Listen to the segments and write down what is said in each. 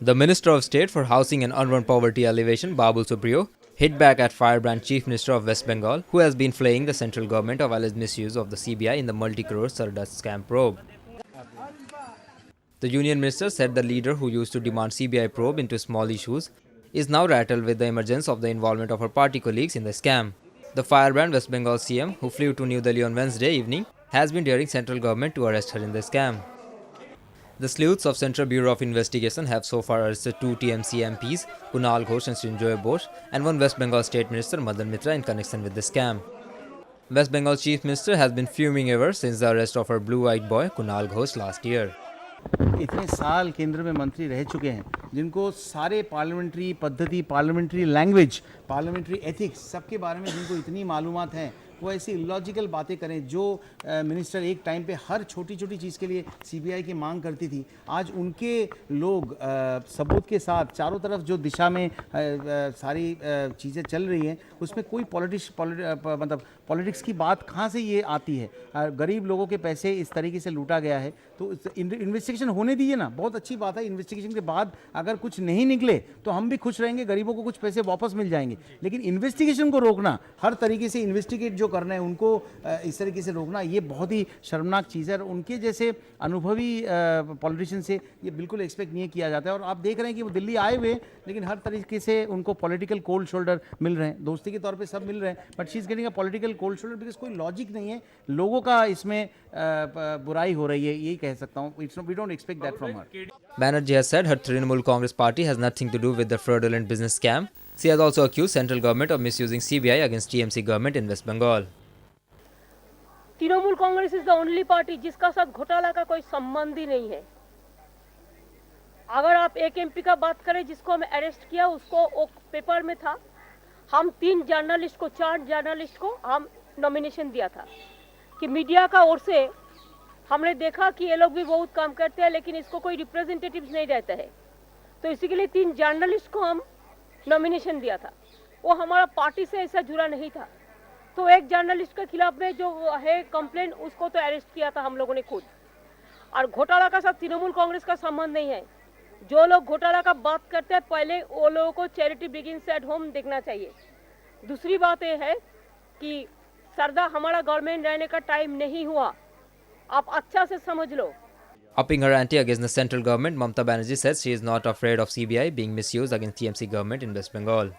The Minister of State for Housing and Urban Poverty Alleviation, Babul Supriyo, hit back at Firebrand Chief Minister of West Bengal, who has been flaying the central government of alleged misuse of the CBI in the multi-crore Sardust scam probe. The Union Minister said the leader who used to demand CBI probe into small issues is now rattled with the emergence of the involvement of her party colleagues in the scam. The Firebrand West Bengal CM, who flew to New Delhi on Wednesday evening, has been daring central government to arrest her in the scam. The sleuths of Central Bureau of Investigation have so far arrested 2 TMC MPs, Kunal Ghosh and Srinjoy Bose, and 1 West Bengal State Minister, Madan Mitra, in connection with the scam. West Bengal Chief Minister has been fuming ever since the arrest of her blue-eyed boy, Kunal Ghosh, last year. इतने साल केंद्र में मंत्री रह चुके हैं जिनको सारे पार्लियामेंट्री पद्धति, पार्लियामेंट्री लैंग्वेज, पार्लियामेंट्री एथिक्स सबके बारे में जिनको इतनी मालूमात हैं, वो ऐसी इलॉजिकल बातें करें जो मिनिस्टर एक टाइम पे हर छोटी छोटी चीज़ के लिए सीबीआई की मांग करती थी। आज उनके लोग सबूत के साथ चारों तरफ जो दिशा में सारी चीज़ें चल रही हैं उसमें कोई पॉलिटिक्स की बात कहाँ से ये आती है? गरीब लोगों के पैसे इस तरीके से लूटा गया है तो इन्वेस्टिगेशन होने दीजिए ना। बहुत अच्छी बात है, इन्वेस्टिगेशन के बाद अगर कुछ नहीं निकले तो हम भी खुश रहेंगे, गरीबों को कुछ पैसे वापस मिल जाएंगे। लेकिन इन्वेस्टिगेशन को रोकना, हर तरीके से इन्वेस्टिगेट जो करना है उनको इस तरीके से रोकना, ये बहुत ही शर्मनाक चीज़ है। और उनके जैसे अनुभवी पॉलिटिशियन से ये बिल्कुल एक्सपेक्ट नहीं किया जाता है। और आप देख रहे हैं कि वो दिल्ली आए हुए लेकिन हर तरीके से उनको पॉलिटिकल कोल्ड शोल्डर मिल रहे हैं। दोस्ती के तौर पे सब मिल रहे हैं, but she is getting a political cold shoulder because कोई लॉजिक नहीं है। लोगों का इसमें बुराई हो रही है, यही कह सकता हूँ। We don't expect that from her. Banerjee has said her Trinamool Congress party has nothing to do with the fraudulent business scam. She has also accused central government of misusing CBI against TMC government in West Bengal. Trinamool Congress is the only party जिसका साथ घोटाला का कोई संबंध ही नहीं है। अगर आप एक एमपी का बात करें जिसको हमें अरेस्ट किया, उसको वो पेपर में था। हम 4 जर्नलिस्ट को हम नॉमिनेशन दिया था कि मीडिया का ओर से हमने देखा कि ये लोग भी बहुत काम करते हैं लेकिन इसको कोई रिप्रेजेंटेटिव्स नहीं रहता है, तो इसी के लिए 3 जर्नलिस्ट को हम नॉमिनेशन दिया था। वो हमारा पार्टी से ऐसा जुड़ा नहीं था, तो एक जर्नलिस्ट के खिलाफ में जो है कंप्लेन, उसको तो अरेस्ट किया था हम लोगों ने खुद। और घोटाला का साथ तृणमूल कांग्रेस का संबंध नहीं है। जो लोग घोटाला का बात करते हैं पहले वो लोगों को चैरिटी बिगिंस एट होम देखना चाहिए। दूसरी बात ये है कि सरदा हमारा गवर्नमेंट रहने का टाइम नहीं हुआ, आप अच्छा से समझ लो। Upping her ante against the central government, Mamata Banerjee says she is not afraid of CBI being misused against TMC government in West Bengal.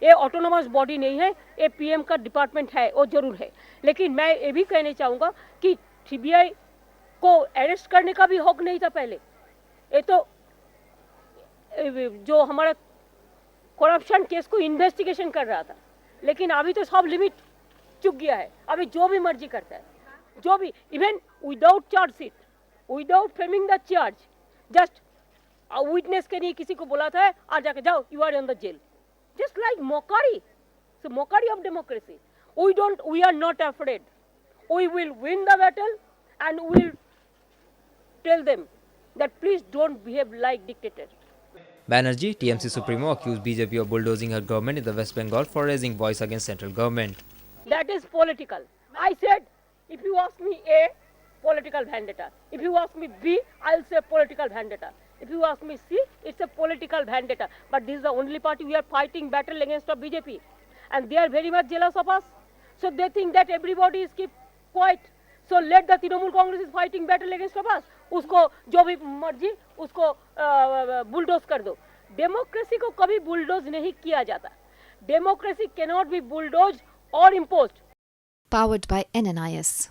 ये ऑटोनोमस बॉडी नहीं है, ये पीएम का डिपार्टमेंट है, वो जरूर है। लेकिन मैं ये भी कहना चाहूँगा कि सीबीआई को अरेस्ट करने का भी हक नहीं था पहले। ये तो जो हमारा करप्शन केस को इन्वेस्टिगेशन कर रहा था, लेकिन अभी तो सब लिमिट चुक गया है। अभी जो भी मर्जी करता है, जो भी, even without chargesheet, without framing the charge, just witness के लिए किसी को बोला था आ जाके जाओ, you are in the jail, just like mockery. So mockery of democracy. We are not afraid. We will win the battle and we will tell them that please don't behave like dictator. Banerjee, TMC Supremo, accused BJP of bulldozing her government in the West Bengal for raising voice against central government. That is political. I said, if you ask me A, political vendetta. If you ask me B, I'll say political vendetta. If you ask me C, it's a political vendetta. But this is the only party we are fighting battle against the BJP. And they are very much jealous of us. So they think that everybody is keep quiet. So let the Trinamool Congress is fighting battle against of us. उसको जो भी मर्जी उसको bulldoze कर दो। Democracy को कभी bulldoze नहीं किया जाता। Democracy cannot be bulldozed or imposed. Powered by NNIS.